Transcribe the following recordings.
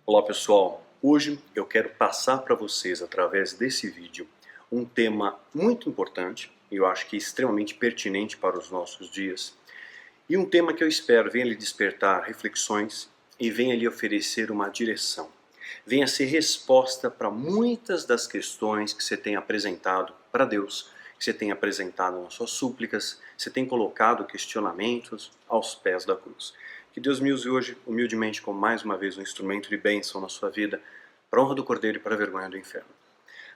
Olá pessoal, hoje eu quero passar para vocês através desse vídeo um tema muito importante e eu acho que extremamente pertinente para os nossos dias e um tema que eu espero venha lhe despertar reflexões e venha lhe oferecer uma direção, venha ser resposta para muitas das questões que você tem apresentado para Deus, que você tem apresentado nas suas súplicas, você tem colocado questionamentos aos pés da cruz. Que Deus me use hoje, humildemente, como mais uma vez um instrumento de bênção na sua vida, para a honra do Cordeiro e para a vergonha do inferno.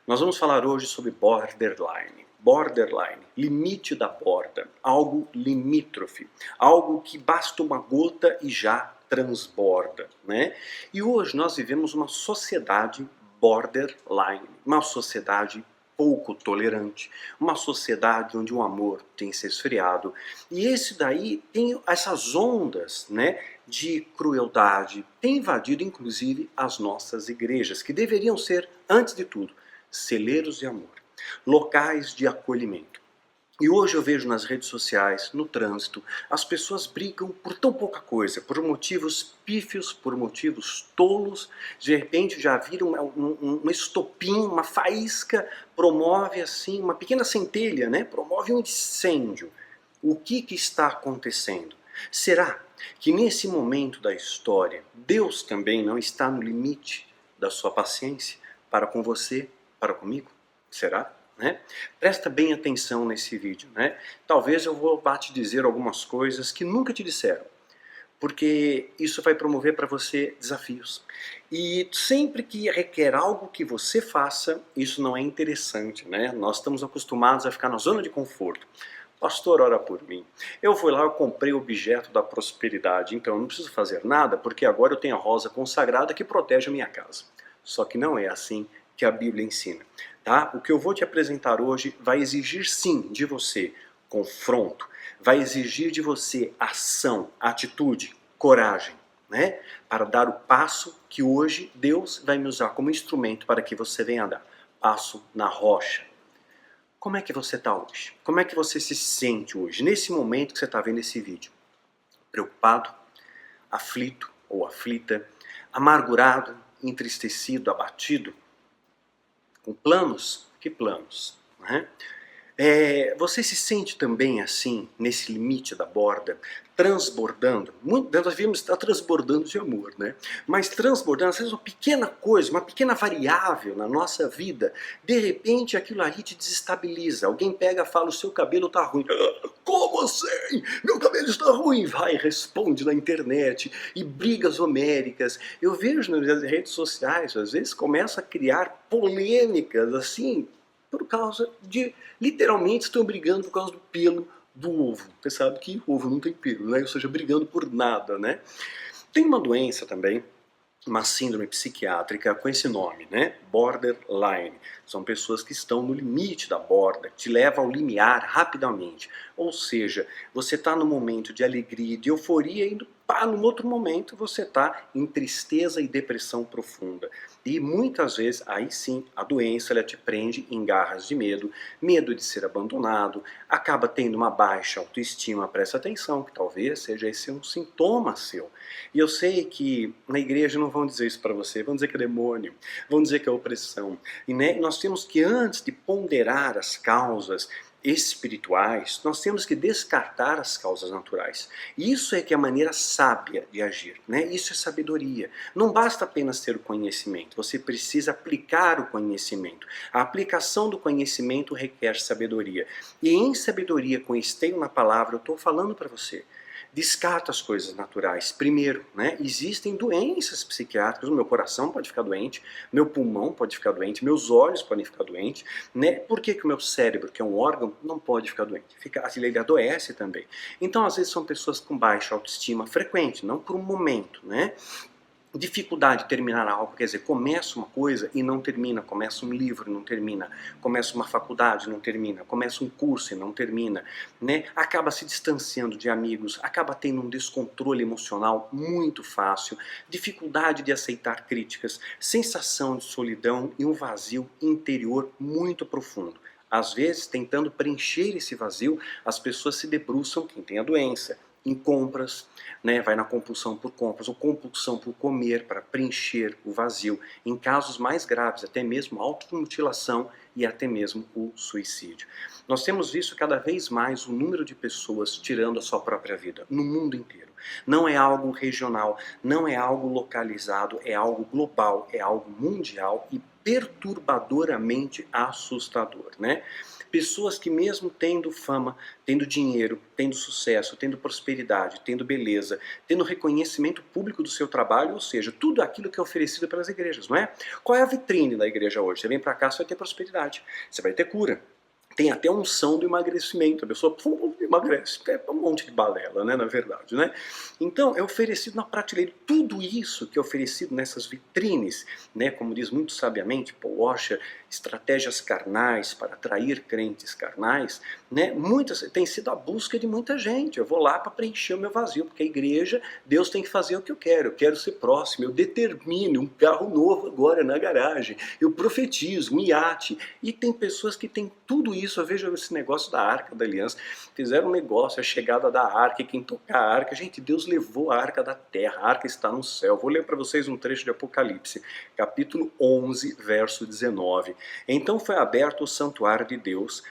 Nós vamos falar hoje sobre borderline. Borderline, limite da borda, algo limítrofe, algo que basta uma gota e já transborda, né? E hoje nós vivemos uma sociedade borderline, uma sociedade pouco tolerante, uma sociedade onde o amor tem se esfriado. E esse daí tem essas ondas, né, de crueldade, tem invadido inclusive as nossas igrejas, que deveriam ser, antes de tudo, celeiros de amor, locais de acolhimento. E hoje eu vejo nas redes sociais, no trânsito, as pessoas brigam por tão pouca coisa, por motivos pífios, por motivos tolos, de repente já vira um estopim, uma faísca, promove assim, uma pequena centelha, né? Promove um incêndio. O que está acontecendo? Será que nesse momento da história, Deus também não está no limite da sua paciência para com você, para comigo? Será? Né? Presta bem atenção nesse vídeo, né? Talvez eu vou te dizer algumas coisas que nunca te disseram, porque isso vai promover para você desafios. E sempre que requer algo que você faça, isso não é interessante, né? Nós estamos acostumados a ficar na zona de conforto. Pastor, ora por mim. Eu fui lá, eu comprei o objeto da prosperidade, então eu não preciso fazer nada, porque agora eu tenho a rosa consagrada que protege a minha casa. Só que não é assim que a Bíblia ensina. Tá? O que eu vou te apresentar hoje vai exigir sim de você confronto, vai exigir de você ação, atitude, coragem, né? Para dar o passo que hoje Deus vai me usar como instrumento para que você venha dar. Passo na rocha. Como é que você está hoje? Como é que você se sente hoje, nesse momento que você está vendo esse vídeo? Preocupado, aflito ou aflita, amargurado, entristecido, abatido? Com planos? Que planos? Né? Você se sente também assim, nesse limite da borda, transbordando? Nós devíamos estar transbordando de amor, né? Mas transbordando, às vezes uma pequena coisa, uma pequena variável na nossa vida, de repente aquilo ali te desestabiliza. Alguém pega e fala, o seu cabelo está ruim. Como assim? Meu cabelo está ruim. Vai, responde na internet, e brigas homéricas. Eu vejo nas redes sociais, às vezes começa a criar polêmicas, assim, por causa de, literalmente estão brigando por causa do pelo do ovo. Você sabe que ovo não tem pelo, né? Ou seja, brigando por nada, né? Tem uma doença também, uma síndrome psiquiátrica com esse nome, né? Borderline. São pessoas que estão no limite da borda, te leva ao limiar rapidamente. Ou seja, você está no momento de alegria, de euforia, e no outro momento você está em tristeza e depressão profunda. E muitas vezes, aí sim, a doença ela te prende em garras de medo, medo de ser abandonado, acaba tendo uma baixa autoestima, presta atenção, que talvez seja esse um sintoma seu. E eu sei que na igreja não vão dizer isso para você, vão dizer que é demônio, vão dizer que é opressão. E né, nós temos que, antes de ponderar as causas espirituais, nós temos que descartar as causas naturais. Isso é que é a maneira sábia de agir, né? Isso é sabedoria. Não basta apenas ter o conhecimento, você precisa aplicar o conhecimento. A aplicação do conhecimento requer sabedoria. E em sabedoria, com esteio na palavra, eu estou falando para você. Descarta as coisas naturais. Primeiro, né, existem doenças psiquiátricas, o meu coração pode ficar doente, meu pulmão pode ficar doente, meus olhos podem ficar doentes, né? Por que que o meu cérebro, que é um órgão, não pode ficar doente? Ele adoece também. Então, às vezes, são pessoas com baixa autoestima frequente, não por um momento, né? Dificuldade de terminar algo, quer dizer, começa uma coisa e não termina, começa um livro e não termina, começa uma faculdade e não termina, começa um curso e não termina, né? Acaba se distanciando de amigos, acaba tendo um descontrole emocional muito fácil, dificuldade de aceitar críticas, sensação de solidão e um vazio interior muito profundo. Às vezes, tentando preencher esse vazio, as pessoas se debruçam, quem tem a doença, em compras, né? Vai na compulsão por compras ou compulsão por comer para preencher o vazio. Em casos mais graves, até mesmo automutilação e até mesmo o suicídio. Nós temos visto cada vez mais o número de pessoas tirando a sua própria vida no mundo inteiro. Não é algo regional, não é algo localizado, é algo global, é algo mundial e perturbadoramente assustador, né? Pessoas que mesmo tendo fama, tendo dinheiro, tendo sucesso, tendo prosperidade, tendo beleza, tendo reconhecimento público do seu trabalho, ou seja, tudo aquilo que é oferecido pelas igrejas, não é? Qual é a vitrine da igreja hoje? Você vem para cá, você vai ter prosperidade, você vai ter cura. Tem até unção do emagrecimento, a pessoa emagrece, é um monte de balela, né, na verdade, né? Então, é oferecido na prateleira, tudo isso que é oferecido nessas vitrines, né, como diz muito sabiamente Paul Washer, estratégias carnais para atrair crentes carnais, né, tem sido a busca de muita gente. Eu vou lá para preencher o meu vazio, porque a igreja, Deus tem que fazer o que eu quero ser próximo, eu determino um carro novo agora na garagem, eu profetizo, um iate, e tem pessoas que têm tudo isso. Eu vejo esse negócio da Arca da Aliança, fizeram um negócio, a chegada da Arca, e quem tocar a Arca, gente, Deus levou a Arca da terra, a Arca está no céu. Vou ler para vocês um trecho de Apocalipse, capítulo 11, verso 19. Então foi aberto o santuário de Deus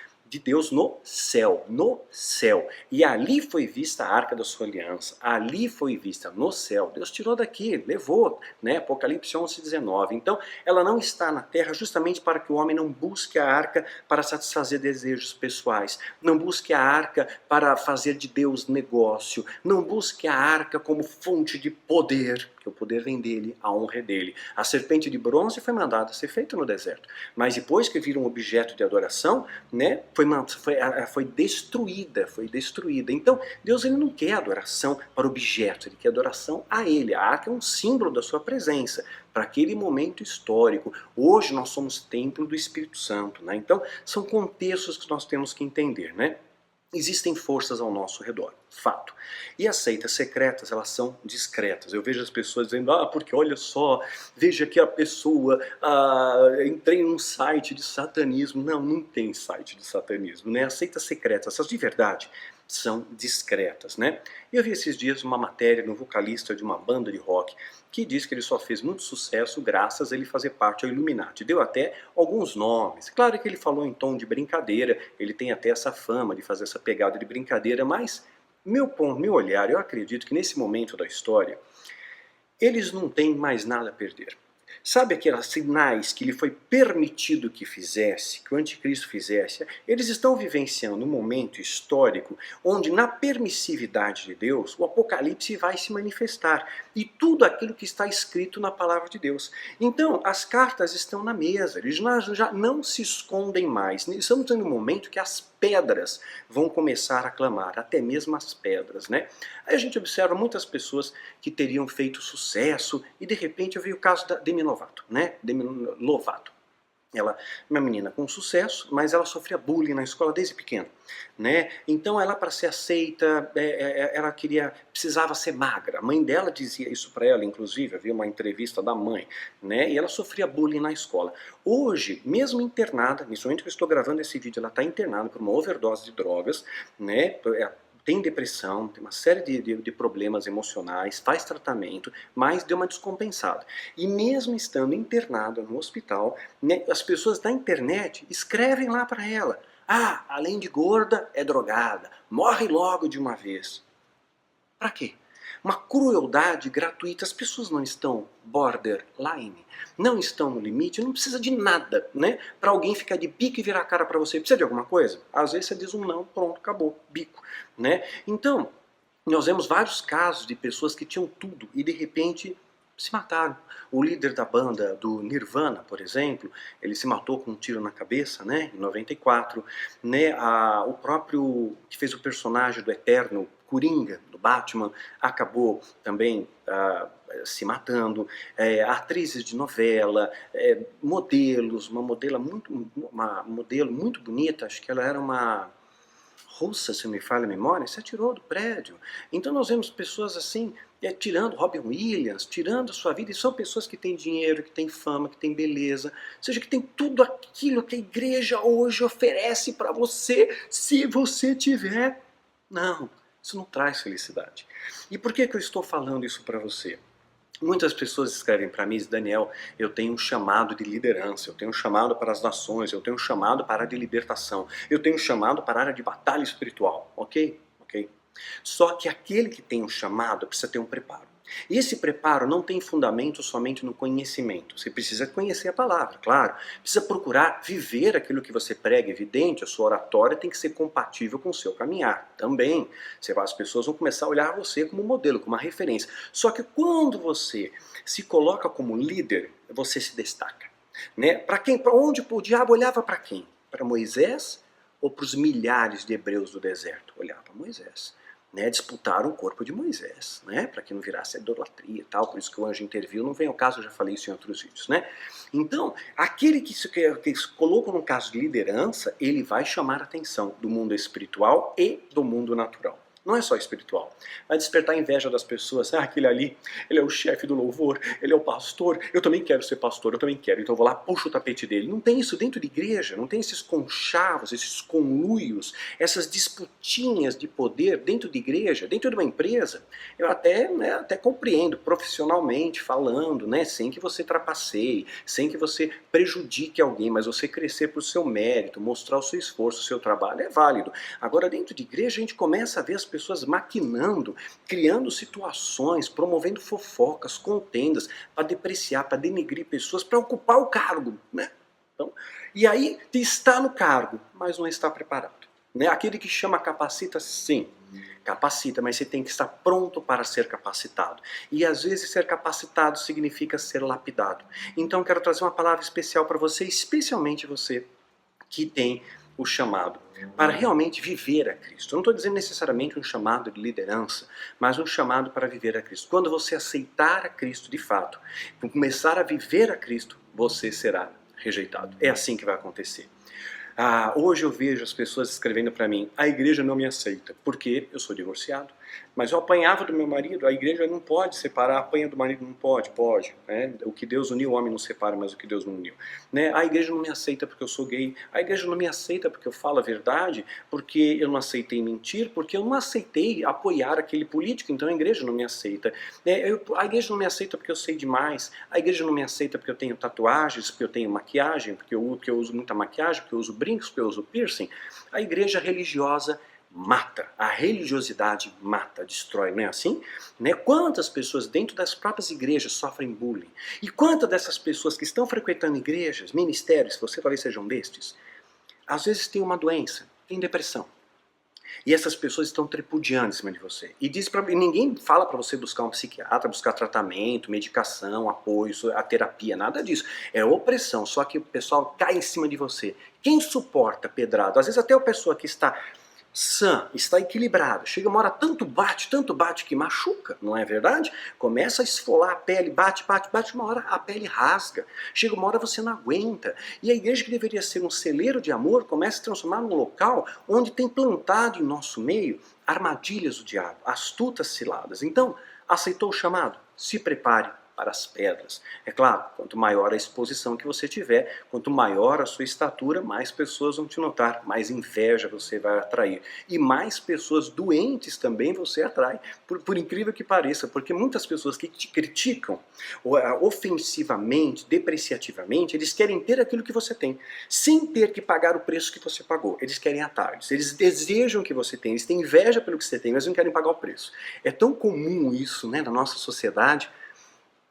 no céu, e ali foi vista a Arca da sua Aliança, ali foi vista no céu. Deus tirou daqui, levou, né? Apocalipse 11, 19. Então, ela não está na terra justamente para que o homem não busque a Arca para satisfazer desejos pessoais, não busque a Arca para fazer de Deus negócio, não busque a Arca como fonte de poder, porque o poder vem dele, a honra é dele. A serpente de bronze foi mandada ser feita no deserto, mas depois que vira um objeto de adoração, né, foi destruída. Então, Deus, ele não quer adoração para objetos, ele quer adoração a ele. A arca é um símbolo da sua presença, para aquele momento histórico. Hoje nós somos templo do Espírito Santo, né? Então, são contextos que nós temos que entender, né? Existem forças ao nosso redor, fato. E as seitas secretas, elas são discretas. Eu vejo as pessoas dizendo, porque olha só, veja que a pessoa, entrei num site de satanismo. Não, não tem site de satanismo, né? As seitas secretas, essas de verdade, são discretas, né? Eu vi esses dias uma matéria de um vocalista de uma banda de rock que diz que ele só fez muito sucesso graças a ele fazer parte do Illuminati. Deu até alguns nomes. Claro que ele falou em tom de brincadeira, ele tem até essa fama de fazer essa pegada de brincadeira, mas meu olhar, eu acredito que nesse momento da história, eles não têm mais nada a perder. Sabe aqueles sinais que lhe foi permitido que fizesse, que o anticristo fizesse? Eles estão vivenciando um momento histórico onde, na permissividade de Deus, o Apocalipse vai se manifestar. E tudo aquilo que está escrito na palavra de Deus. Então, as cartas estão na mesa, eles já não se escondem mais. Estamos em um momento que as pedras vão começar a clamar, até mesmo as pedras, né? Aí a gente observa muitas pessoas que teriam feito sucesso e de repente eu vi o caso da Demi Lovato, né? Demi Lovato. Ela, uma menina com sucesso, mas ela sofria bullying na escola desde pequena, né? Então ela, para ser aceita, ela precisava ser magra. A mãe dela dizia isso para ela, inclusive, havia uma entrevista da mãe, né? E ela sofria bullying na escola. Hoje, mesmo internada, nesse momento que eu estou gravando esse vídeo, ela está internada por uma overdose de drogas, né? Tem depressão, tem uma série de problemas emocionais, faz tratamento, mas deu uma descompensada. E mesmo estando internada no hospital, né, as pessoas da internet escrevem lá para ela, além de gorda, é drogada, morre logo de uma vez. Para quê? Uma crueldade gratuita. As pessoas não estão borderline, não estão no limite, não precisa de nada, né? Para alguém ficar de bico e virar a cara para você. Precisa de alguma coisa? Às vezes você diz um não, pronto, acabou, bico, né? Então, nós vemos vários casos de pessoas que tinham tudo e de repente se mataram. O líder da banda do Nirvana, por exemplo, ele se matou com um tiro na cabeça, né, em 94. Né, o próprio que fez o personagem do Eterno, Coringa, do Batman, acabou também se matando. Atrizes de novela, modelos, uma modelo muito bonita, acho que ela era uma russa, se não me falha a memória, se atirou do prédio. Então nós vemos pessoas assim, tirando Robin Williams, tirando a sua vida, e são pessoas que têm dinheiro, que têm fama, que têm beleza, ou seja, que tem tudo aquilo que a igreja hoje oferece para você, se você tiver. Não, Isso não traz felicidade. E por que eu estou falando isso para você? Muitas pessoas escrevem para mim, Daniel, eu tenho um chamado de liderança, eu tenho um chamado para as nações, eu tenho um chamado para a área de libertação, eu tenho um chamado para a área de batalha espiritual, ok? Ok. Só que aquele que tem um chamado precisa ter um preparo. E esse preparo não tem fundamento somente no conhecimento. Você precisa conhecer a palavra, claro. Precisa procurar viver aquilo que você prega, evidente. A sua oratória tem que ser compatível com o seu caminhar. Também, as pessoas vão começar a olhar você como modelo, como uma referência. Só que quando você se coloca como líder, você se destaca. Né? Para onde o diabo olhava para quem? Para Moisés ou para os milhares de hebreus do deserto? Olhava para Moisés. Né, disputaram o corpo de Moisés, né, para que não virasse idolatria e tal, por isso que o anjo interviu, não vem ao caso, eu já falei isso em outros vídeos, né. Então, aquele que se coloca num caso de liderança, ele vai chamar a atenção do mundo espiritual e do mundo natural. Não é só espiritual. Vai despertar a inveja das pessoas. Ah, aquele ali, ele é o chefe do louvor, ele é o pastor, eu também quero ser pastor, eu também quero. Então eu vou lá, puxo o tapete dele. Não tem isso dentro de igreja, não tem esses conchavos, esses conluios, essas disputinhas de poder dentro de igreja, dentro de uma empresa. Eu até compreendo, profissionalmente falando, né, sem que você trapaceie, sem que você prejudique alguém, mas você crescer por seu mérito, mostrar o seu esforço, o seu trabalho, é válido. Agora, dentro de igreja, a gente começa a ver as pessoas maquinando, criando situações, promovendo fofocas, contendas, para depreciar, para denegrir pessoas, para ocupar o cargo, né? Então, e aí está no cargo, mas não está preparado. Né? Aquele que chama capacita, sim, capacita, mas você tem que estar pronto para ser capacitado. E às vezes ser capacitado significa ser lapidado. Então quero trazer uma palavra especial para você, especialmente você que tem o chamado para realmente viver a Cristo. Eu não estou dizendo necessariamente um chamado de liderança, mas um chamado para viver a Cristo. Quando você aceitar a Cristo de fato, começar a viver a Cristo, você será rejeitado. É assim que vai acontecer. Hoje eu vejo as pessoas escrevendo para mim, a igreja não me aceita, porque eu sou divorciado. Mas eu apanhava do meu marido, a igreja não pode separar, apanha do marido não pode, pode. Né? O que Deus uniu, o homem não separa, mas o que Deus não uniu. Né? A igreja não me aceita porque eu sou gay, a igreja não me aceita porque eu falo a verdade, porque eu não aceitei mentir, porque eu não aceitei apoiar aquele político, então a igreja não me aceita. A igreja não me aceita porque eu sei demais, a igreja não me aceita porque eu tenho tatuagens, porque eu tenho maquiagem, porque eu uso muita maquiagem, porque eu uso brincos, porque eu uso piercing. A igreja religiosa mata, a religiosidade mata, destrói, não é assim? Né? Quantas pessoas dentro das próprias igrejas sofrem bullying? E quantas dessas pessoas que estão frequentando igrejas, ministérios, você talvez seja um destes, às vezes tem uma doença, tem depressão. E essas pessoas estão tripudiando em cima de você. E ninguém fala para você buscar um psiquiatra, buscar tratamento, medicação, apoio, a terapia, nada disso. É opressão, só que o pessoal cai em cima de você. Quem suporta pedrado? Às vezes até a pessoa que está sã, está equilibrada. Chega uma hora, tanto bate que machuca, não é verdade? Começa a esfolar a pele, bate, uma hora a pele rasga. Chega uma hora você não aguenta. E a igreja que deveria ser um celeiro de amor começa a se transformar num local onde tem plantado em nosso meio armadilhas do diabo, astutas ciladas. Então, aceitou o chamado? Se prepare para as pedras. É claro, quanto maior a exposição que você tiver, quanto maior a sua estatura, mais pessoas vão te notar, mais inveja você vai atrair. E mais pessoas doentes também você atrai, por incrível que pareça, porque muitas pessoas que te criticam ofensivamente, depreciativamente, eles querem ter aquilo que você tem, sem ter que pagar o preço que você pagou. Eles querem atalhos, eles desejam que você tenha, eles têm inveja pelo que você tem, mas não querem pagar o preço. É tão comum isso, né, na nossa sociedade.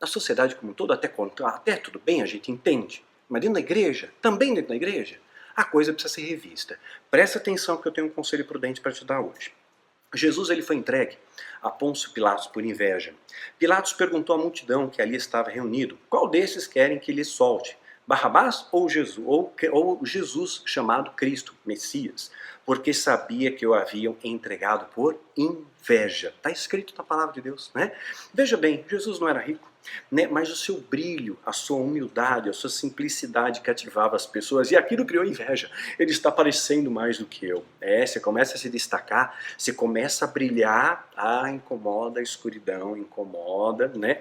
Na sociedade como um todo, até tudo bem, a gente entende. Mas dentro da igreja, também dentro da igreja, a coisa precisa ser revista. Presta atenção que eu tenho um conselho prudente para te dar hoje. Jesus ele foi entregue a Pôncio Pilatos por inveja. Pilatos perguntou à multidão que ali estava reunido, qual desses querem que lhe solte? Barrabás ou Jesus chamado Cristo, Messias? Porque sabia que o haviam entregado por inveja. Está escrito na palavra de Deus, né? Veja bem, Jesus não era rico, né? Mas o seu brilho, a sua humildade, a sua simplicidade cativava as pessoas e aquilo criou inveja. Ele está parecendo mais do que eu. Você começa a se destacar, você começa a brilhar, incomoda a escuridão, incomoda, né?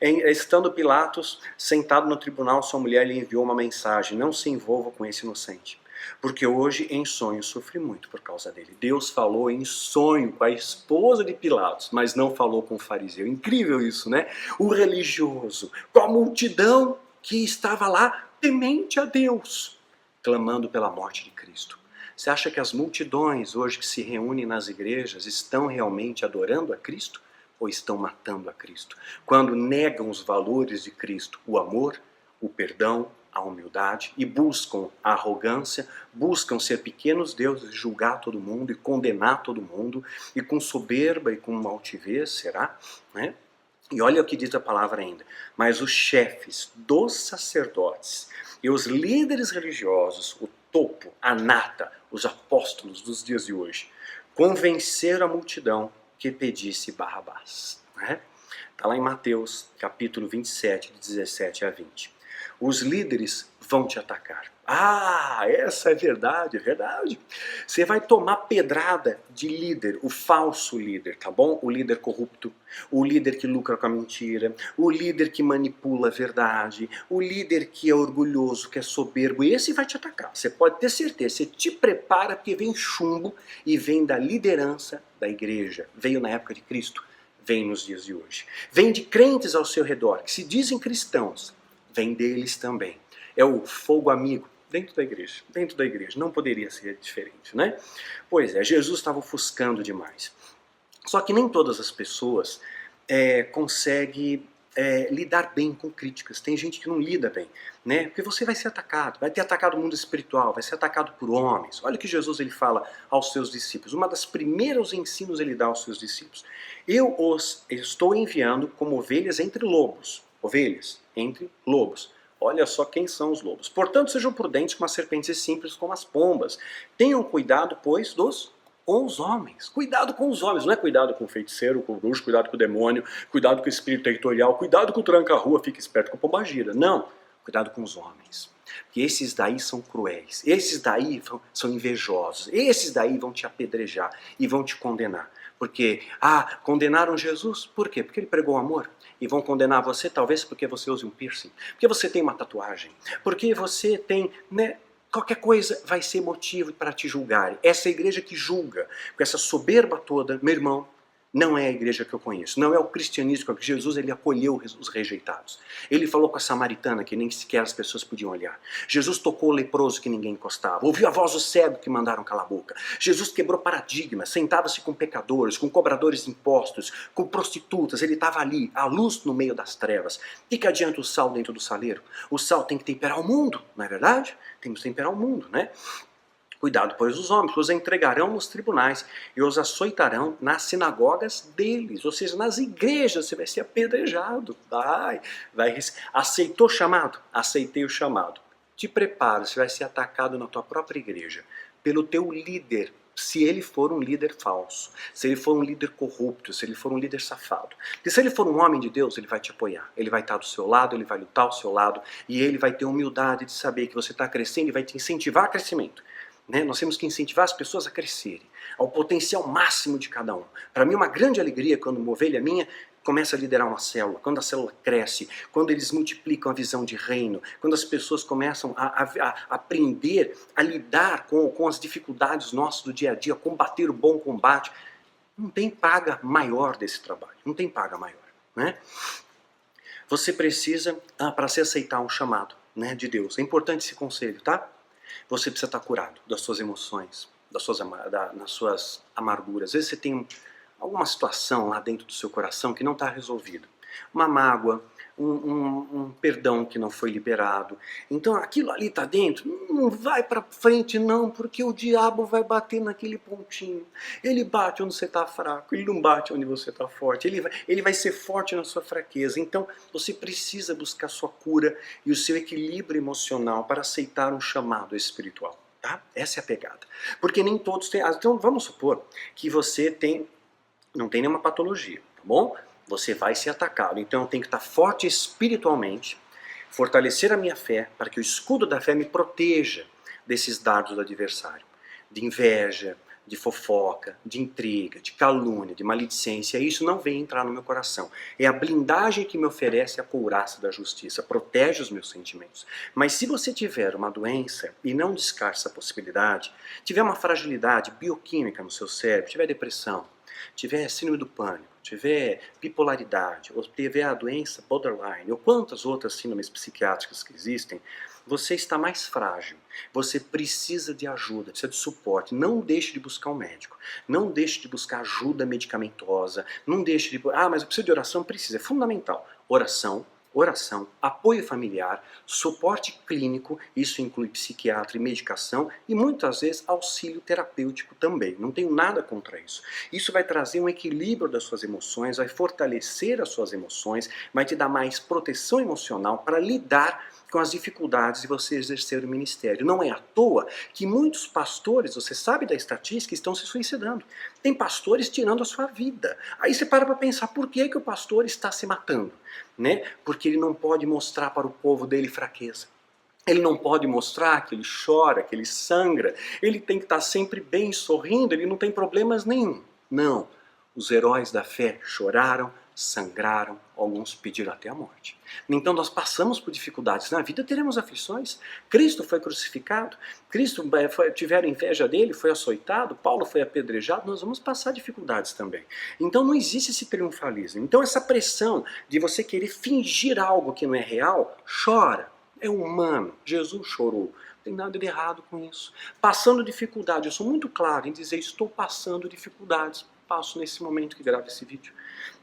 Estando Pilatos sentado no tribunal, sua mulher lhe enviou uma mensagem: não se envolva com esse inocente. Porque hoje em sonho sofri muito por causa dele. Deus falou em sonho com a esposa de Pilatos, mas não falou com o fariseu. Incrível isso, né? O religioso, com a multidão que estava lá temente a Deus, clamando pela morte de Cristo. Você acha que as multidões hoje que se reúnem nas igrejas estão realmente adorando a Cristo? Ou estão matando a Cristo? Quando negam os valores de Cristo, o amor, o perdão, a humildade, e buscam a arrogância, buscam ser pequenos deuses, julgar todo mundo e condenar todo mundo, e com soberba e com uma altivez, será? Né? E olha o que diz a palavra ainda. Mas os chefes dos sacerdotes e os líderes religiosos, o topo, a nata, os apóstolos dos dias de hoje, convenceram a multidão que pedisse Barrabás. Né? Está lá em Mateus, capítulo 27, de 17 a 20. Os líderes vão te atacar. Ah, essa é verdade, é verdade. Você vai tomar pedrada de líder, o falso líder, tá bom? O líder corrupto, o líder que lucra com a mentira, o líder que manipula a verdade, o líder que é orgulhoso, que é soberbo, e esse vai te atacar. Você pode ter certeza, você te prepara porque vem chumbo e vem da liderança da igreja. Veio na época de Cristo, vem nos dias de hoje. Vem de crentes ao seu redor, que se dizem cristãos, vem deles também. É o fogo amigo dentro da igreja. Não poderia ser diferente, né? Pois é, Jesus estava ofuscando demais. Só que nem todas as pessoas conseguem lidar bem com críticas. Tem gente que não lida bem, né? Porque você vai ser atacado, vai ter atacado o mundo espiritual, vai ser atacado por homens. Olha o que Jesus ele fala aos seus discípulos. Uma das primeiros ensinos ele dá aos seus discípulos. Eu os estou enviando como ovelhas entre lobos. Ovelhas entre lobos. Olha só quem são os lobos. Portanto, sejam prudentes como as serpentes e simples como as pombas. Tenham cuidado, pois, com os homens. Cuidado com os homens. Não é cuidado com o feiticeiro, com o bruxo, cuidado com o demônio, cuidado com o espírito territorial, cuidado com o tranca-rua, fique esperto com a pombagira. Não. Cuidado com os homens. Porque esses daí são cruéis. Esses daí são invejosos. Esses daí vão te apedrejar e vão te condenar. Porque, condenaram Jesus. Por quê? Porque ele pregou o amor. E vão condenar você, talvez, porque você use um piercing. Porque você tem uma tatuagem. Porque você tem, né? Qualquer coisa vai ser motivo para te julgar. Essa é a igreja que julga. Com essa soberba toda, meu irmão, não é a igreja que eu conheço. Não é o cristianismo que Jesus ele acolheu os rejeitados. Ele falou com a samaritana que nem sequer as pessoas podiam olhar. Jesus tocou o leproso que ninguém encostava. Ouviu a voz do cego que mandaram calar a boca. Jesus quebrou paradigmas. Sentava-se com pecadores, com cobradores de impostos, com prostitutas. Ele estava ali, a luz no meio das trevas. O que adianta o sal dentro do saleiro? O sal tem que temperar o mundo, não é verdade? Temos que temperar o mundo, né? Cuidado, pois, os homens, os entregarão nos tribunais e os açoitarão nas deles, ou seja, nas igrejas, você vai ser apedrejado. Aceitou o chamado? Aceitei o chamado. Te prepara, você vai ser atacado na tua própria igreja, pelo teu líder, se ele for um líder falso, se ele for um líder corrupto, se ele for um líder safado. Porque se ele for um homem de Deus, ele vai te apoiar, ele vai estar do seu lado, ele vai lutar ao seu lado, e ele vai ter humildade de saber que você está crescendo e vai te incentivar a crescimento. Né? Nós temos que incentivar as pessoas a crescerem, ao potencial máximo de cada um. Para mim, uma grande alegria quando uma ovelha minha começa a liderar uma célula, quando a célula cresce, quando eles multiplicam a visão de reino, quando as pessoas começam a aprender a lidar com as dificuldades nossas do dia a dia, combater o bom combate. Não tem paga maior desse trabalho, não tem paga maior. Né? Você precisa, para se aceitar um chamado, né, de Deus, é importante esse conselho, tá? Você precisa estar curado das suas emoções, nas suas amarguras. Às vezes você tem alguma situação lá dentro do seu coração que não está resolvida. Uma mágoa, um perdão que não foi liberado. Então aquilo ali está dentro, não vai para frente não, porque o diabo vai bater naquele pontinho. Ele bate onde você está fraco, ele não bate onde você está forte. Ele vai ser forte na sua fraqueza. Então você precisa buscar sua cura e o seu equilíbrio emocional para aceitar um chamado espiritual. Tá? Essa é a pegada. Porque nem todos têm. Então vamos supor que você não tem nenhuma patologia, tá bom? Você vai ser atacado. Então eu tenho que estar forte espiritualmente, fortalecer a minha fé, para que o escudo da fé me proteja desses dardos do adversário. De inveja, de fofoca, de intriga, de calúnia, de maledicência, isso não vem entrar no meu coração. É a blindagem que me oferece a couraça da justiça, protege os meus sentimentos. Mas se você tiver uma doença e não descarte essa possibilidade, tiver uma fragilidade bioquímica no seu cérebro, tiver depressão, tiver síndrome do pânico, tiver bipolaridade, ou tiver a doença borderline, ou quantas outras síndromes psiquiátricas que existem, você está mais frágil, você precisa de ajuda, precisa de suporte. Não deixe de buscar um médico, não deixe de buscar ajuda medicamentosa, não deixe de... mas eu preciso de oração, precisa, é fundamental. Oração, apoio familiar, suporte clínico, isso inclui psiquiatra e medicação, e muitas vezes auxílio terapêutico também. Não tenho nada contra isso. Isso vai trazer um equilíbrio das suas emoções, vai fortalecer as suas emoções, vai te dar mais proteção emocional para lidar com as dificuldades de você exercer o ministério. Não é à toa que muitos pastores, você sabe da estatística, estão se suicidando. Tem pastores tirando a sua vida. Aí você para pensar, por que o pastor está se matando? Né? Porque ele não pode mostrar para o povo dele fraqueza. Ele não pode mostrar que ele chora, que ele sangra. Ele tem que estar sempre bem, sorrindo, ele não tem problemas nenhum. Não. Os heróis da fé choraram, sangraram, alguns pediram até a morte. Então nós passamos por dificuldades. Na vida teremos aflições. Cristo foi crucificado, tiveram inveja dele, foi açoitado, Paulo foi apedrejado, nós vamos passar dificuldades também. Então não existe esse triunfalismo. Então essa pressão de você querer fingir algo que não é real, chora. É humano. Jesus chorou. Não tem nada de errado com isso. Passando dificuldade, eu sou muito claro em dizer, estou passando dificuldades. Passo nesse momento que gravo esse vídeo.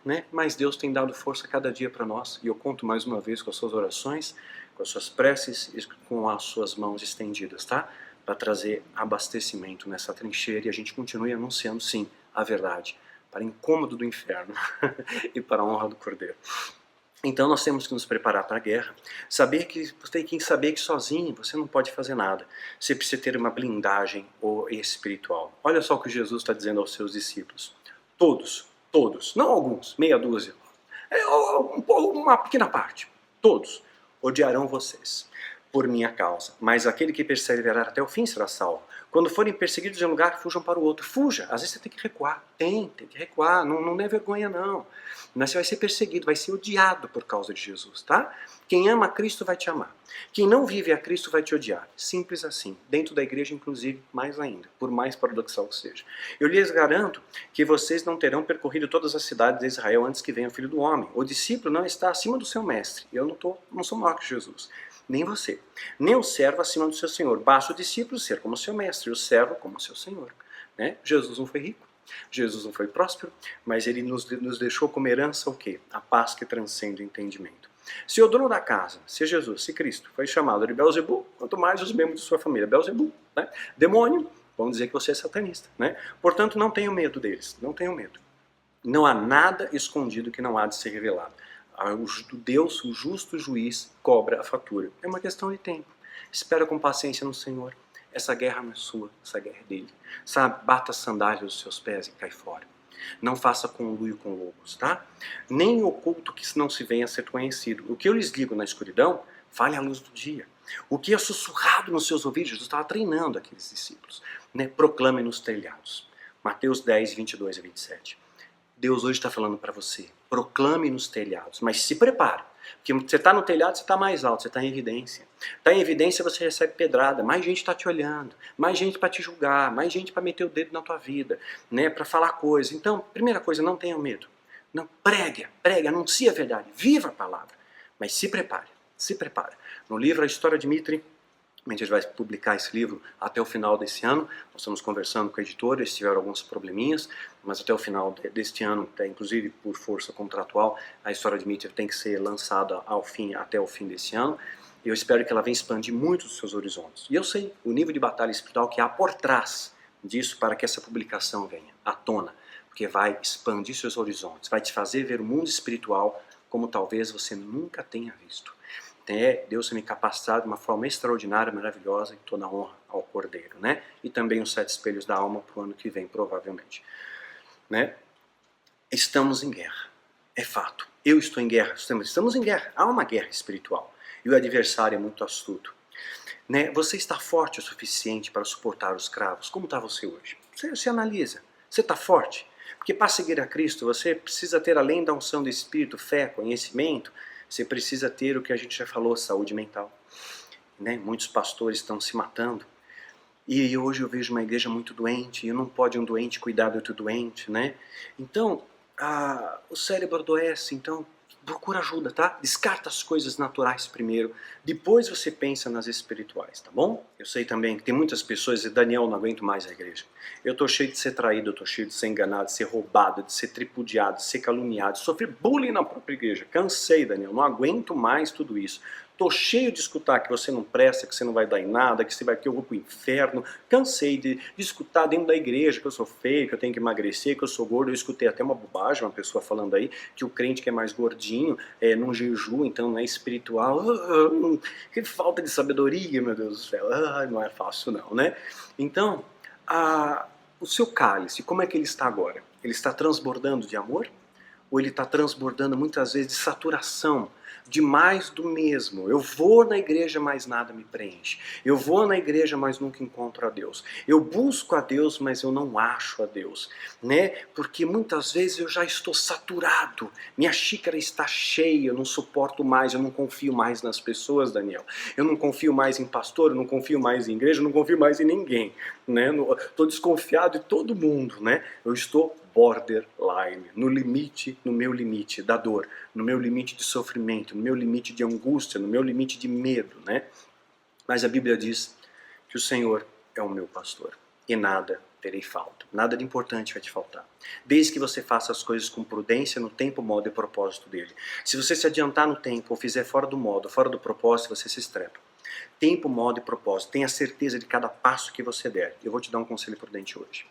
Né? Mas Deus tem dado força cada dia para nós. E eu conto mais uma vez com as suas orações, com as suas preces e com as suas mãos estendidas, tá? Para trazer abastecimento nessa trincheira e a gente continue anunciando, sim, a verdade. Para incômodo do inferno e para a honra do Cordeiro. Então nós temos que nos preparar para a guerra. Você tem que saber que sozinho você não pode fazer nada. Você precisa ter uma blindagem espiritual. Olha só o que Jesus está dizendo aos seus discípulos. Todos, não alguns, meia dúzia. Uma pequena parte. Todos odiarão vocês por minha causa. Mas aquele que perseverar até o fim será salvo. Quando forem perseguidos em um lugar, fujam para o outro. Fuja. Às vezes você tem que recuar. Tem que recuar. Não é vergonha, não. Mas você vai ser perseguido, vai ser odiado por causa de Jesus, tá? Quem ama a Cristo vai te amar. Quem não vive a Cristo vai te odiar. Simples assim. Dentro da igreja, inclusive, mais ainda. Por mais paradoxal que seja. Eu lhes garanto que vocês não terão percorrido todas as cidades de Israel antes que venha o Filho do Homem. O discípulo não está acima do seu mestre. Eu não sou maior que Jesus. Nem você. Nem o servo acima do seu senhor. Basta o discípulo ser como seu mestre, o servo como seu senhor. Né? Jesus não foi rico, Jesus não foi próspero, mas ele nos deixou como herança o quê? A paz que transcende o entendimento. Se o dono da casa, se Jesus, se Cristo, foi chamado de Beelzebul, quanto mais os membros de sua família. Beelzebul, né? Demônio, vamos dizer que você é satanista. Né? Portanto, não tenham medo deles, não tenham medo. Não há nada escondido que não há de ser revelado. Deus, o justo juiz, cobra a fatura. É uma questão de tempo. Espera com paciência no Senhor. Essa guerra não é sua, essa guerra é dele. Sabe, bata as sandálias dos seus pés e cai fora. Não faça conluio com lobos, tá? Nem oculto que não se venha a ser conhecido. O que eu lhes digo na escuridão, fale à luz do dia. O que é sussurrado nos seus ouvidos, Jesus estava treinando aqueles discípulos. Né? Proclame nos telhados. Mateus 10, 22 e 27. Deus hoje está falando para você, proclame nos telhados, mas se prepare, porque você está no telhado, você está mais alto, você está em evidência. Está em evidência, você recebe pedrada, mais gente está te olhando, mais gente para te julgar, mais gente para meter o dedo na tua vida, né, para falar coisas. Então, primeira coisa, não tenha medo. Não, pregue, anuncie a verdade, viva a palavra, mas se prepare. No livro A História de Mitri, a gente vai publicar esse livro até o final desse ano. Nós estamos conversando com a editora, eles tiveram alguns probleminhas, mas até o final deste ano, inclusive por força contratual, a História de Mitri tem que ser lançada até o fim desse ano. E eu espero que ela venha expandir muito os seus horizontes. E eu sei o nível de batalha espiritual que há por trás disso para que essa publicação venha à tona, porque vai expandir seus horizontes, vai te fazer ver o mundo espiritual como talvez você nunca tenha visto. Deus tem me capacitado de uma forma extraordinária, maravilhosa, e toda a honra ao Cordeiro, né? E também os 7 espelhos da alma para o ano que vem, provavelmente. Né? Estamos em guerra, é fato. Eu estou em guerra, estamos em guerra. Há uma guerra espiritual e o adversário é muito astuto. Né? Você está forte o suficiente para suportar os cravos? Como está você hoje? Você se analisa. Você está forte? Porque para seguir a Cristo, você precisa ter, além da unção do Espírito, fé, conhecimento, você precisa ter o que a gente já falou, saúde mental. Né? Muitos pastores estão se matando. E hoje eu vejo uma igreja muito doente, e não pode um doente cuidar do outro doente, né? Então, o cérebro adoece, então procura ajuda, tá? Descarta as coisas naturais primeiro, depois você pensa nas espirituais, tá bom? Eu sei também que tem muitas pessoas, e Daniel, não aguento mais a igreja. Eu tô cheio de ser traído, eu tô cheio de ser enganado, de ser roubado, de ser tripudiado, de ser caluniado, de sofrer bullying na própria igreja. Cansei, Daniel, não aguento mais tudo isso. Tô cheio de escutar que você não presta, que você não vai dar em nada, que eu vou pro inferno. Cansei de escutar dentro da igreja que eu sou feio, que eu tenho que emagrecer, que eu sou gordo. Eu escutei até uma bobagem, uma pessoa falando aí, que o crente que é mais gordinho não jejua, então não é espiritual. Que falta de sabedoria, meu Deus do céu. Não é fácil não, né? Então, o seu cálice, como é que ele está agora? Ele está transbordando de amor? Ou ele está transbordando muitas vezes de saturação, de mais do mesmo? Eu vou na igreja, mas nada me preenche. Eu vou na igreja, mas nunca encontro a Deus. Eu busco a Deus, mas eu não acho a Deus, né? Porque muitas vezes eu já estou saturado, minha xícara está cheia, eu não suporto mais, eu não confio mais nas pessoas, Daniel. Eu não confio mais em pastor, eu não confio mais em igreja, eu não confio mais em ninguém, né? Estou desconfiado de todo mundo, né? Eu estou borderline, no limite, no meu limite da dor, no meu limite de sofrimento, no meu limite de angústia, no meu limite de medo, né? Mas a Bíblia diz que o Senhor é o meu pastor e nada terei falta. Nada de importante vai te faltar. Desde que você faça as coisas com prudência, no tempo, modo e propósito dele. Se você se adiantar no tempo ou fizer fora do modo, fora do propósito, você se estrepa. Tempo, modo e propósito. Tenha certeza de cada passo que você der. Eu vou te dar um conselho prudente hoje.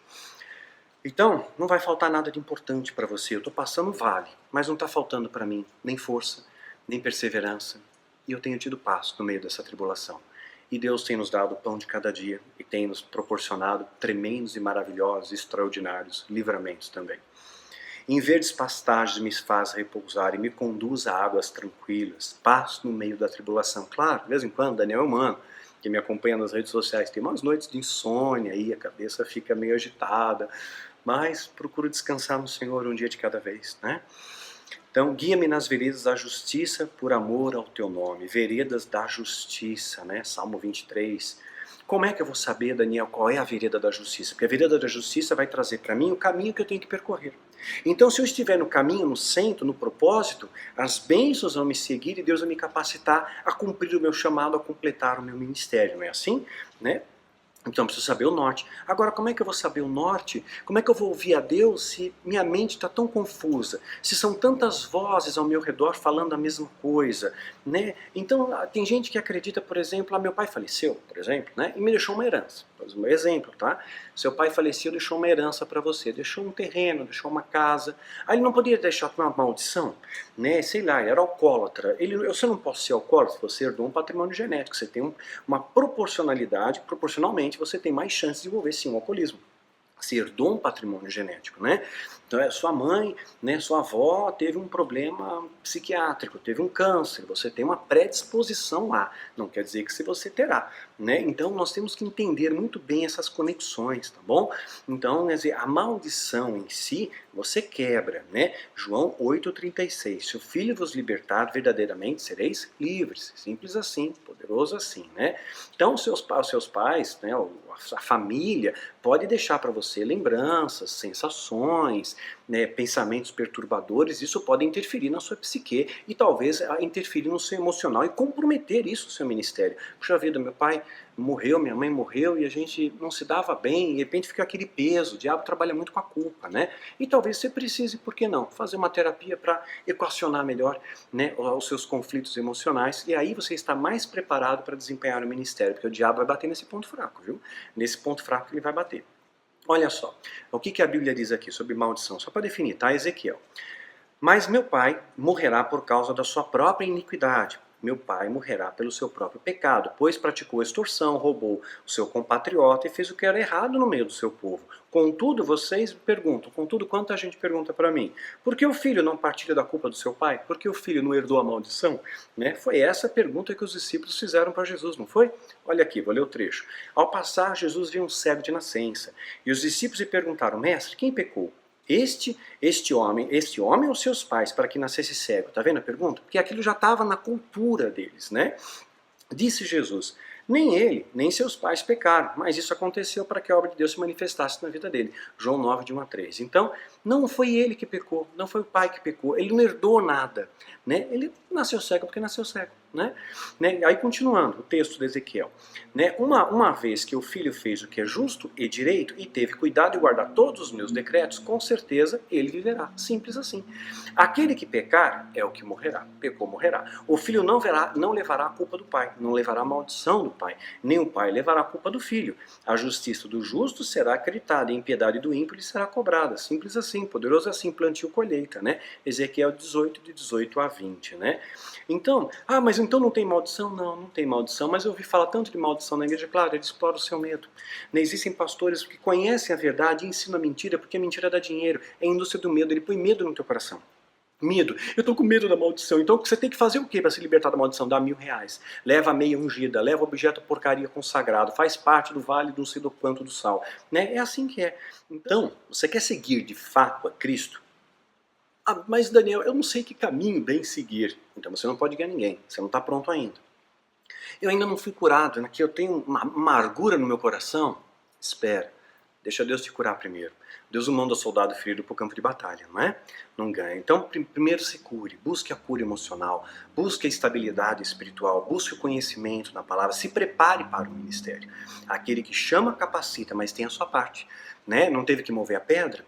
Então, não vai faltar nada de importante para você. Eu estou passando vale, mas não está faltando para mim nem força, nem perseverança. E eu tenho tido paz no meio dessa tribulação. E Deus tem nos dado o pão de cada dia e tem nos proporcionado tremendos e maravilhosos, extraordinários livramentos também. Em verdes pastagens me faz repousar e me conduz a águas tranquilas. Paz no meio da tribulação. Claro, de vez em quando, Daniel é humano. Que me acompanha nas redes sociais, tem umas noites de insônia aí, a cabeça fica meio agitada, mas procuro descansar no Senhor um dia de cada vez, né? Então, guia-me nas veredas da justiça por amor ao teu nome, veredas da justiça, né? Salmo 23. Como é que eu vou saber, Daniel, qual é a vereda da justiça? Porque a vereda da justiça vai trazer para mim o caminho que eu tenho que percorrer. Então, se eu estiver no caminho, no centro, no propósito, as bênçãos vão me seguir e Deus vai me capacitar a cumprir o meu chamado, a completar o meu ministério, não é assim? Né? Então, eu preciso saber o norte. Agora, como é que eu vou saber o norte? Como é que eu vou ouvir a Deus se minha mente está tão confusa? Se são tantas vozes ao meu redor falando a mesma coisa, né? Então, tem gente que acredita, por exemplo, meu pai faleceu, por exemplo, né? E me deixou uma herança. Um exemplo, tá? Seu pai faleceu, deixou uma herança para você, deixou um terreno, deixou uma casa. Aí ele não poderia deixar uma maldição, né? Sei lá, ele era alcoólatra. Você não pode ser alcoólatra, você herdou um patrimônio genético, você tem uma proporcionalidade, proporcionalmente você tem mais chance de desenvolver sim o alcoolismo. Você herdou um patrimônio genético, né? Então, sua mãe, né, sua avó teve um problema psiquiátrico, teve um câncer, você tem uma predisposição lá, não quer dizer que você terá, né? Então, nós temos que entender muito bem essas conexões, tá bom? Então, quer dizer, a maldição em si, você quebra, né? João 8,36, se o Filho vos libertar, verdadeiramente sereis livres, simples assim, poderoso assim, né? Então, os seus pais, né, a família, pode deixar para você lembranças, sensações, né, pensamentos perturbadores, isso pode interferir na sua psique e talvez interferir no seu emocional e comprometer isso, o seu ministério. Puxa vida, meu pai morreu, minha mãe morreu e a gente não se dava bem, e de repente fica aquele peso, o diabo trabalha muito com a culpa, né? E talvez você precise, por que não, fazer uma terapia para equacionar melhor, né, os seus conflitos emocionais, e aí você está mais preparado para desempenhar o ministério, porque o diabo vai bater nesse ponto fraco, viu? Nesse ponto fraco ele vai bater. Olha só, o que a Bíblia diz aqui sobre maldição? Só para definir, tá? Ezequiel. Mas meu pai morrerá por causa da sua própria iniquidade. meu pai morrerá pelo seu próprio pecado, pois praticou extorsão, roubou o seu compatriota e fez o que era errado no meio do seu povo. Contudo, vocês perguntam, contudo, quanta gente pergunta para mim, por que o filho não partilha da culpa do seu pai? Por que o filho não herdou a maldição? Né? Foi essa a pergunta que os discípulos fizeram para Jesus, não foi? Olha aqui, vou ler o trecho. Ao passar, Jesus viu um cego de nascença, e os discípulos lhe perguntaram, mestre, quem pecou? Este homem ou seus pais, para que nascesse cego? Tá vendo a pergunta? Porque aquilo já estava na cultura deles, né? Disse Jesus, nem ele, nem seus pais pecaram, mas isso aconteceu para que a obra de Deus se manifestasse na vida dele. João 9, de 1 a 3. Então, não foi ele que pecou, não foi o pai que pecou, ele não herdou nada. Né? Ele nasceu cego porque nasceu cego. Né? Aí continuando, o texto de Ezequiel. Né? Uma vez que o filho fez o que é justo e direito e teve cuidado de guardar todos os meus decretos, com certeza ele viverá. Simples assim. Aquele que pecar é o que morrerá. Pecou, morrerá. O filho não levará a culpa do pai, não levará a maldição do pai, nem o pai levará a culpa do filho. A justiça do justo será acreditada, e a impiedade do ímpio lhe será cobrada. Simples assim, poderoso assim, plantio colheita. Né? Ezequiel 18, de 18 a 20. Né? Então, mas então não tem maldição? Não, não tem maldição, mas eu ouvi falar tanto de maldição na igreja, claro, ele explora o seu medo. Né? Existem pastores que conhecem a verdade e ensinam a mentira, porque a mentira dá dinheiro, é a indústria do medo, ele põe medo no teu coração. Medo. Eu estou com medo da maldição. Então você tem que fazer o quê para se libertar da maldição? Dá R$1.000. Leva a meia ungida, leva objeto porcaria consagrado, faz parte do vale do não sei do quanto do sal. Né? É assim que é. Então, você quer seguir de fato a Cristo? Mas Daniel, eu não sei que caminho bem seguir. Então você não pode guiar ninguém, você não está pronto ainda. Eu ainda não fui curado, né? Que eu tenho uma amargura no meu coração. Espera, deixa Deus te curar primeiro. Deus não manda soldado ferido para o campo de batalha, não é? Não ganha. Então, primeiro se cure, busque a cura emocional, busque a estabilidade espiritual, busque o conhecimento na palavra, se prepare para o ministério. Aquele que chama, capacita, mas tem a sua parte. Né? Não teve que mover a pedra?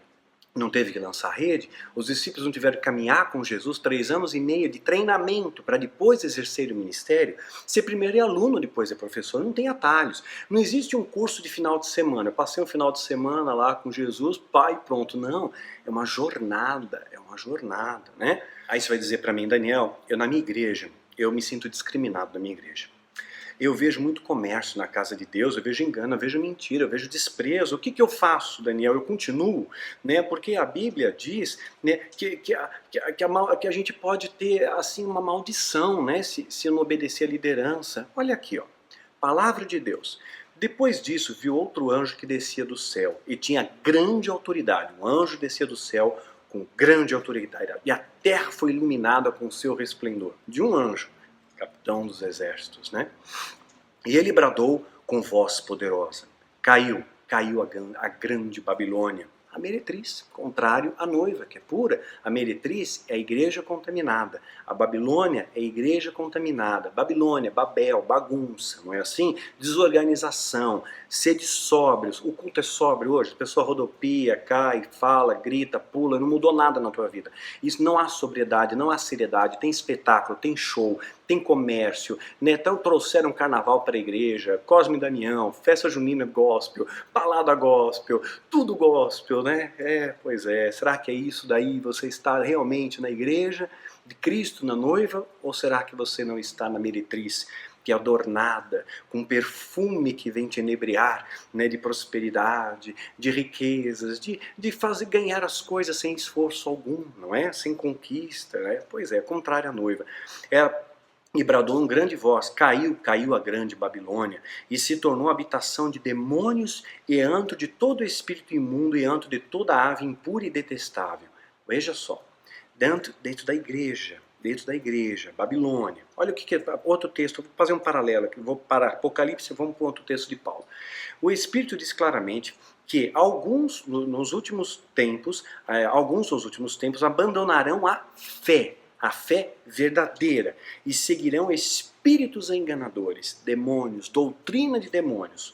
Não teve que lançar rede, os discípulos não tiveram que caminhar com Jesus 3 anos e meio de treinamento para depois exercer o ministério. Ser primeiro é aluno, depois é professor, não tem atalhos. Não existe um curso de final de semana. Eu passei um final de semana lá com Jesus, pai, pronto. Não, é uma jornada, né? Aí você vai dizer para mim, Daniel, eu na minha igreja, eu me sinto discriminado na minha igreja. Eu vejo muito comércio na casa de Deus, eu vejo engano, eu vejo mentira, eu vejo desprezo. O que eu faço, Daniel? Eu continuo, né? Porque a Bíblia diz, né, que a gente pode ter assim uma maldição, né, se eu não obedecer à liderança. Olha aqui, ó, palavra de Deus. Depois disso, viu outro anjo que descia do céu e tinha grande autoridade. Um anjo descia do céu com grande autoridade e a terra foi iluminada com o seu resplendor. De um anjo, capitão dos exércitos, né? E ele bradou com voz poderosa. Caiu a grande Babilônia, a meretriz, contrário à noiva, que é pura. A meretriz é a igreja contaminada. A Babilônia é a igreja contaminada. Babilônia, Babel, bagunça, não é assim? Desorganização, sede sóbrios. O culto é sóbrio hoje, a pessoa rodopia, cai, fala, grita, pula, não mudou nada na tua vida. Isso não há sobriedade, não há seriedade, tem espetáculo, tem show, tem comércio, né? Então trouxeram carnaval para a igreja, Cosme e Damião, festa junina gospel, balada gospel, tudo gospel, né? Pois é. Será que é isso daí? Você está realmente na igreja de Cristo, na noiva? Ou será que você não está na meretriz, que é adornada, com perfume que vem te enebriar, né, de prosperidade, de riquezas, de fazer ganhar as coisas sem esforço algum, não é? Sem conquista, né? Pois é, contrário à noiva. E bradou em grande voz, caiu a grande Babilônia, e se tornou habitação de demônios e antro de todo espírito imundo e antro de toda ave impura e detestável. Veja só, dentro da igreja, Babilônia. Olha o que é outro texto, vou fazer um paralelo aqui, vou para Apocalipse e vamos para outro texto de Paulo. O Espírito diz claramente que alguns nos últimos tempos abandonarão a fé verdadeira, e seguirão espíritos enganadores, demônios, doutrina de demônios.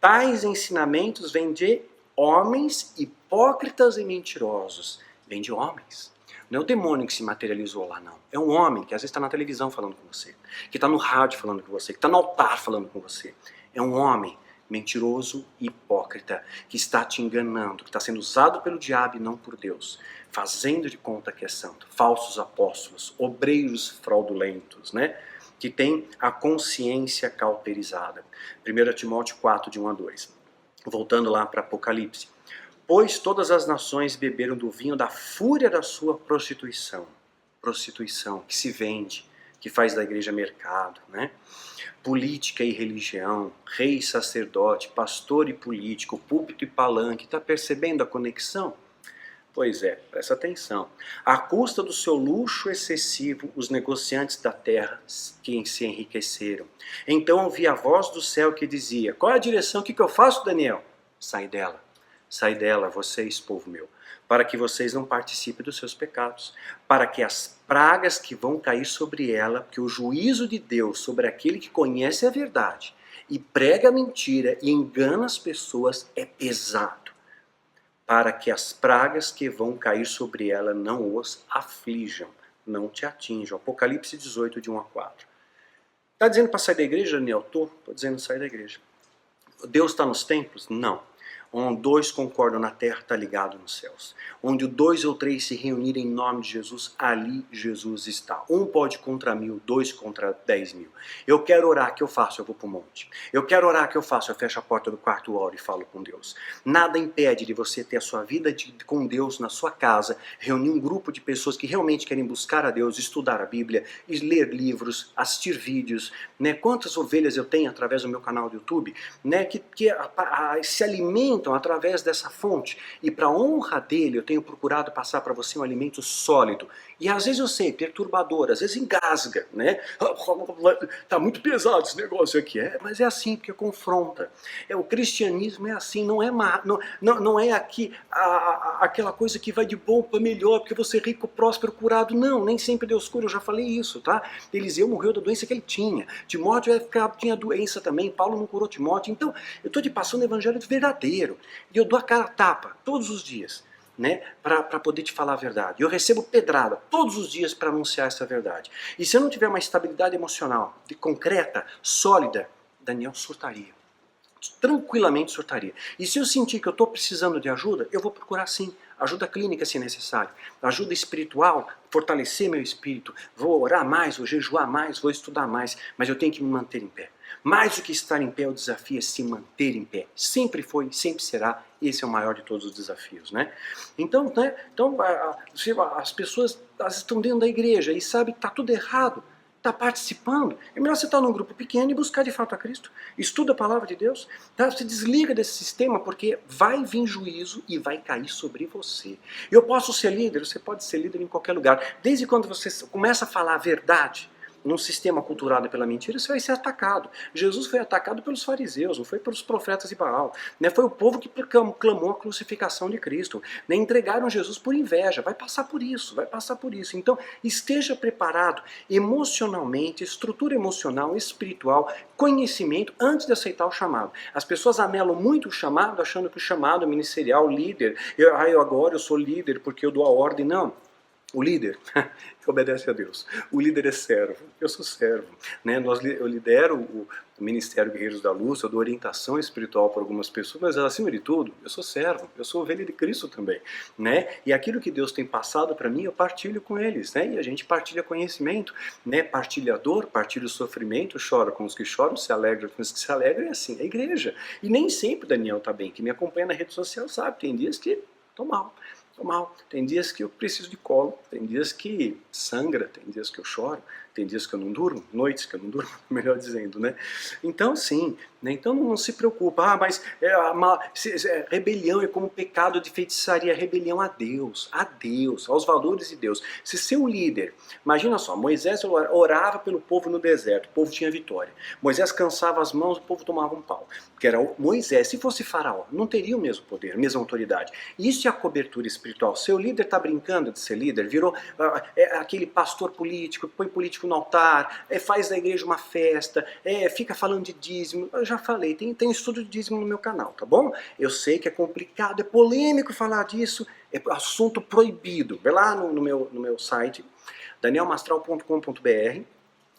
Tais ensinamentos vêm de homens hipócritas e mentirosos. Vem de homens. Não é o demônio que se materializou lá, não. É um homem que às vezes está na televisão falando com você, que está no rádio falando com você, que está no altar falando com você. É um homem mentiroso e hipócrita, que está te enganando, que está sendo usado pelo diabo e não por Deus, fazendo de conta que é santo, falsos apóstolos, obreiros fraudulentos, né? Que tem a consciência cauterizada. 1 Timóteo 4, de 1 a 2. Voltando lá para Apocalipse. Pois todas as nações beberam do vinho da fúria da sua prostituição. Prostituição, que se vende, que faz da igreja mercado, né? Política e religião, rei e sacerdote, pastor e político, púlpito e palanque. Está percebendo a conexão? Pois é, presta atenção. À custa do seu luxo excessivo, os negociantes da terra que se enriqueceram. Então ouvi a voz do céu que dizia: qual é a direção? O que eu faço, Daniel? Sai dela, vocês, povo meu, para que vocês não participem dos seus pecados, para que as pragas que vão cair sobre ela, que o juízo de Deus sobre aquele que conhece a verdade e prega a mentira e engana as pessoas é pesado, para que as pragas que vão cair sobre ela não os aflijam, não te atinjam. Apocalipse 18, de 1 a 4. Está dizendo para sair da igreja, Daniel? Estou dizendo sair da igreja. Deus está nos templos? Não. Onde dois concordam na terra, está ligado nos céus. Onde 2 ou 3 se reunirem em nome de Jesus, ali Jesus está. 1 pode contra 1000, 2 contra 10.000. Eu quero orar, o que eu faço? Eu vou para o monte. Eu quero orar, o que eu faço? Eu fecho a porta do quarto, oro e falo com Deus. Nada impede de você ter a sua vida com Deus na sua casa, reunir um grupo de pessoas que realmente querem buscar a Deus, estudar a Bíblia, ler livros, assistir vídeos, né? Quantas ovelhas eu tenho através do meu canal do YouTube, né? que se alimentam através dessa fonte, e para a honra dele eu tenho procurado passar para você um alimento sólido, e às vezes eu sei, perturbador, às vezes engasga, né? Tá muito pesado esse negócio aqui, mas é assim, porque confronta. O cristianismo é assim, não é aqui aquela coisa que vai de bom para melhor, porque você é rico, próspero, curado, não, nem sempre Deus cura, eu já falei isso, tá? Eliseu morreu da doença que ele tinha, Timóteo tinha doença também, Paulo não curou Timóteo, então eu estou te passando o evangelho verdadeiro. E eu dou a cara a tapa todos os dias, né, para poder te falar a verdade. Eu recebo pedrada todos os dias para anunciar essa verdade. E se eu não tiver uma estabilidade emocional concreta, sólida, Daniel surtaria. Tranquilamente surtaria. E se eu sentir que eu estou precisando de ajuda, eu vou procurar sim. Ajuda clínica se necessário. Ajuda espiritual, fortalecer meu espírito. Vou orar mais, vou jejuar mais, vou estudar mais. Mas eu tenho que me manter em pé. Mais do que estar em pé, o desafio é se manter em pé. Sempre foi, sempre será. Esse é o maior de todos os desafios, né? Então, as pessoas estão dentro da igreja e sabem que está tudo errado. Está participando, é melhor você estar num grupo pequeno e buscar de fato a Cristo. Estuda a palavra de Deus, tá? Se desliga desse sistema, porque vai vir juízo e vai cair sobre você. Eu posso ser líder, você pode ser líder em qualquer lugar. Desde quando você começa a falar a verdade, num sistema culturado pela mentira, você vai ser atacado. Jesus foi atacado pelos fariseus, não foi pelos profetas de Baal. Né? Foi o povo que clamou a crucificação de Cristo. Né? Entregaram Jesus por inveja. Vai passar por isso, vai passar por isso. Então, esteja preparado emocionalmente, estrutura emocional, espiritual, conhecimento, antes de aceitar o chamado. As pessoas amelam muito o chamado, achando que o chamado ministerial, líder, agora eu sou líder porque eu dou a ordem. Não. O líder obedece a Deus. O líder é servo. Eu sou servo. Né? Eu lidero o Ministério Guerreiros da Luz, eu dou orientação espiritual para algumas pessoas, mas acima de tudo, eu sou servo. Eu sou ovelha de Cristo também. Né? E aquilo que Deus tem passado para mim, eu partilho com eles. Né? E a gente partilha conhecimento. Né? Partilha a dor, partilha o sofrimento, chora com os que choram, se alegra com os que se alegram. É assim, é a igreja. E nem sempre Daniel está bem. Quem me acompanha na rede social sabe, tem dias que estou mal. Tem dias que eu preciso de colo, tem dias que sangra, tem dias que eu choro, tem dias que eu não durmo, noites que eu não durmo, melhor dizendo, né? Então sim, né? Então não se preocupa, mas rebelião é como pecado de feitiçaria, rebelião a Deus, aos valores de Deus. Se ser um líder, imagina só, Moisés orava pelo povo no deserto, o povo tinha vitória. Moisés cansava as mãos, o povo tomava um pau. Que era Moisés, se fosse Faraó, não teria o mesmo poder, a mesma autoridade. Isso é a cobertura espiritual. Seu líder está brincando de ser líder, virou aquele pastor político, põe político no altar, faz da igreja uma festa, fica falando de dízimo. Eu já falei, tem estudo de dízimo no meu canal, tá bom? Eu sei que é complicado, é polêmico falar disso, é assunto proibido. Vai lá no meu site, danielmastral.com.br,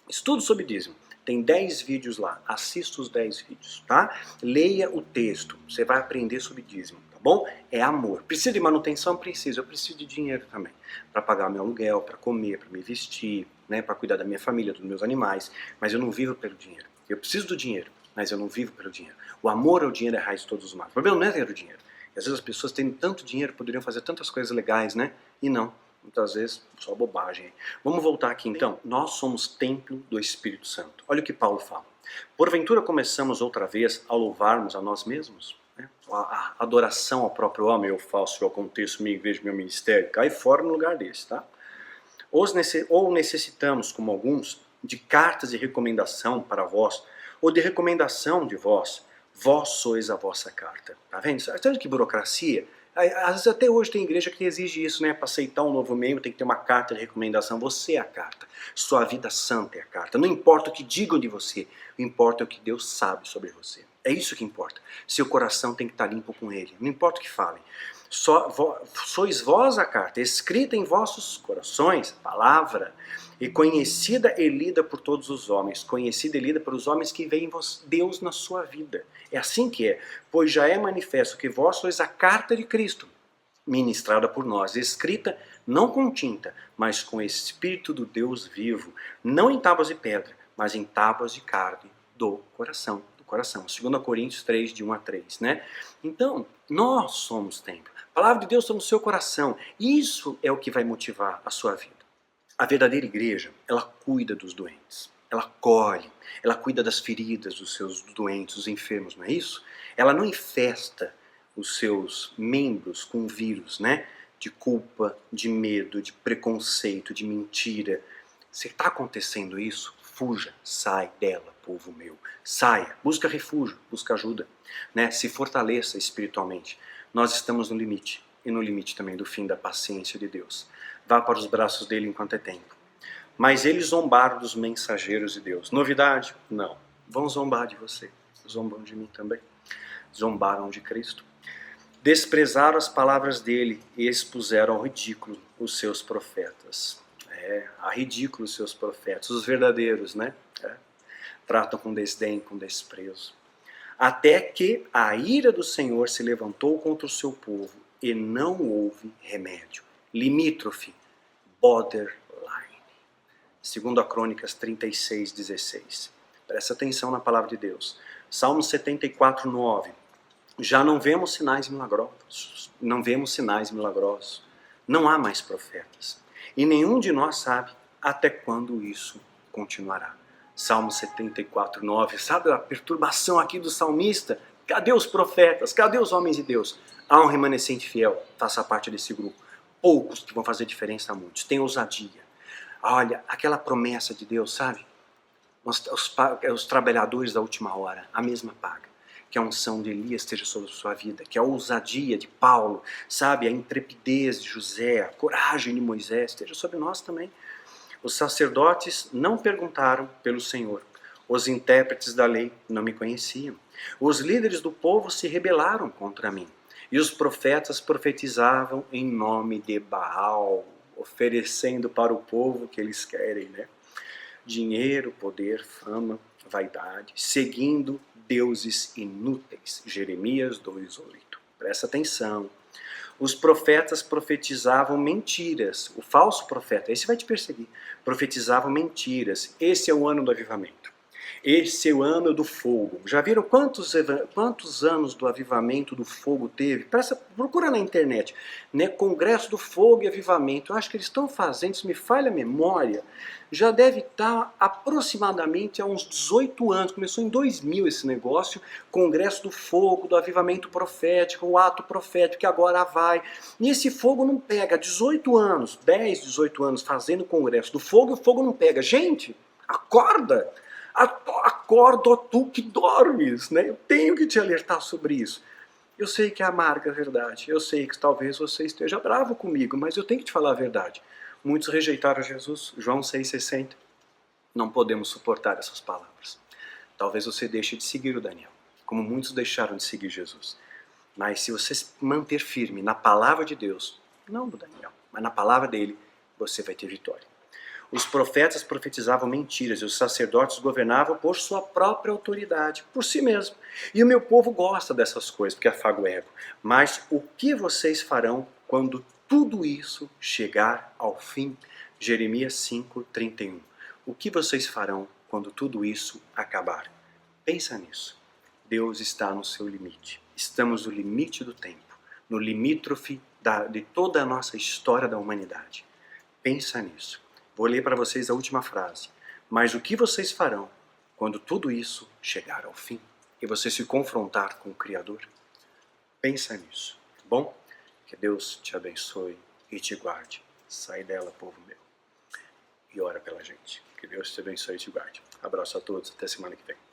estudo sobre dízimo. Tem 10 vídeos lá, assista os 10 vídeos, tá? Leia o texto, você vai aprender sobre dízimo, tá bom? É amor. Precisa de manutenção? Precisa. Eu preciso de dinheiro também, para pagar meu aluguel, para comer, para me vestir, né, para cuidar da minha família, dos meus animais, mas eu não vivo pelo dinheiro. Eu preciso do dinheiro, mas eu não vivo pelo dinheiro. O amor ao dinheiro é a raiz de todos os males. O problema não é ter o dinheiro. Às vezes as pessoas têm tanto dinheiro, poderiam fazer tantas coisas legais, né? E não. Muitas vezes, só bobagem. Vamos voltar aqui então. Nós somos templo do Espírito Santo. Olha o que Paulo fala. Porventura começamos outra vez a louvarmos a nós mesmos? A adoração ao próprio homem, eu faço, eu aconteço, me vejo meu ministério, cai fora no lugar desse, tá? Ou necessitamos, como alguns, de cartas de recomendação para vós, ou de recomendação de vós. Vós sois a vossa carta. Tá vendo? Sabe que burocracia? Às vezes até hoje tem igreja que exige isso, né? Para aceitar um novo membro tem que ter uma carta de recomendação. Você é a carta. Sua vida santa é a carta. Não importa o que digam de você, importa o que Deus sabe sobre você. É isso que importa. Seu coração tem que estar limpo com Ele. Não importa o que falem. Sois vós a carta, escrita em vossos corações, palavra, e conhecida e lida por todos os homens. Conhecida e lida pelos homens que veem Deus na sua vida. É assim que é. Pois já é manifesto que vós sois a carta de Cristo, ministrada por nós, escrita não com tinta, mas com o Espírito do Deus vivo, não em tábuas de pedra, mas em tábuas de carne do coração. 2 Coríntios 3, de 1 a 3, né? Então, nós somos templo. A palavra de Deus está no seu coração. Isso é o que vai motivar a sua vida. A verdadeira igreja, ela cuida dos doentes. Ela acolhe, ela cuida das feridas dos seus doentes, dos enfermos, não é isso? Ela não infesta os seus membros com vírus, né? De culpa, de medo, de preconceito, de mentira. Se está acontecendo isso, fuja, sai dela, povo meu. Saia, busca refúgio, busca ajuda, né? Se fortaleça espiritualmente. Nós estamos no limite, e no limite também do fim da paciência de Deus. Vá para os braços dele enquanto é tempo. Mas eles zombaram dos mensageiros de Deus. Novidade? Não. Vão zombar de você. Zombam de mim também. Zombaram de Cristo. Desprezaram as palavras dele e expuseram ao ridículo os seus profetas. A ridículo os seus profetas, os verdadeiros, né? Tratam com desdém, com desprezo. Até que a ira do Senhor se levantou contra o seu povo e não houve remédio. Limítrofe, borderline. 2 Crônicas 36, 16. Presta atenção na palavra de Deus. Salmo 74, 9. Já não vemos sinais milagrosos. Não vemos sinais milagrosos. Não há mais profetas. E nenhum de nós sabe até quando isso continuará. Salmo 74, 9. Sabe a perturbação aqui do salmista? Cadê os profetas? Cadê os homens de Deus? Há um remanescente fiel. Faça parte desse grupo. Poucos que vão fazer diferença a muitos. Tem ousadia. Olha, aquela promessa de Deus, sabe? Os trabalhadores da última hora, a mesma paga. Que a unção de Elias esteja sobre a sua vida, que a ousadia de Paulo, sabe, a intrepidez de José, a coragem de Moisés esteja sobre nós também. Os sacerdotes não perguntaram pelo Senhor. Os intérpretes da lei não me conheciam. Os líderes do povo se rebelaram contra mim. E os profetas profetizavam em nome de Baal, oferecendo para o povo o que eles querem, né? Dinheiro, poder, fama, vaidade, seguindo deuses inúteis. Jeremias 2:8. Presta atenção. Os profetas profetizavam mentiras. O falso profeta, esse vai te perseguir. Profetizavam mentiras. Esse é o ano do avivamento. Esse é o ano do fogo. Já viram quantos anos do avivamento do fogo teve? Procura na internet, né? Congresso do Fogo e Avivamento. Eu acho que eles estão fazendo, se me falha a memória, já deve estar aproximadamente há uns 18 anos. Começou em 2000 esse negócio, Congresso do Fogo, do Avivamento Profético, o ato profético que agora vai. E esse fogo não pega. 18 anos, 10, 18 anos fazendo o Congresso do Fogo e o fogo não pega. Gente, acorda! Acorda, ó tu que dormes, né? Eu tenho que te alertar sobre isso. Eu sei que é amarga a verdade, eu sei que talvez você esteja bravo comigo, mas eu tenho que te falar a verdade. Muitos rejeitaram Jesus, João 6,60. Não podemos suportar essas palavras. Talvez você deixe de seguir o Daniel, como muitos deixaram de seguir Jesus. Mas se você se manter firme na palavra de Deus, não do Daniel, mas na palavra dele, você vai ter vitória. Os profetas profetizavam mentiras e os sacerdotes governavam por sua própria autoridade, por si mesmo. E o meu povo gosta dessas coisas, porque afaga o ego. Mas o que vocês farão quando tudo isso chegar ao fim? Jeremias 5:31. O que vocês farão quando tudo isso acabar? Pensa nisso. Deus está no seu limite. Estamos no limite do tempo, no limítrofe de toda a nossa história da humanidade. Pensa nisso. Vou ler para vocês a última frase. Mas o que vocês farão quando tudo isso chegar ao fim e você se confrontar com o Criador? Pensa nisso, tá bom? Que Deus te abençoe e te guarde. Sai dela, povo meu. E ora pela gente. Que Deus te abençoe e te guarde. Abraço a todos. Até semana que vem.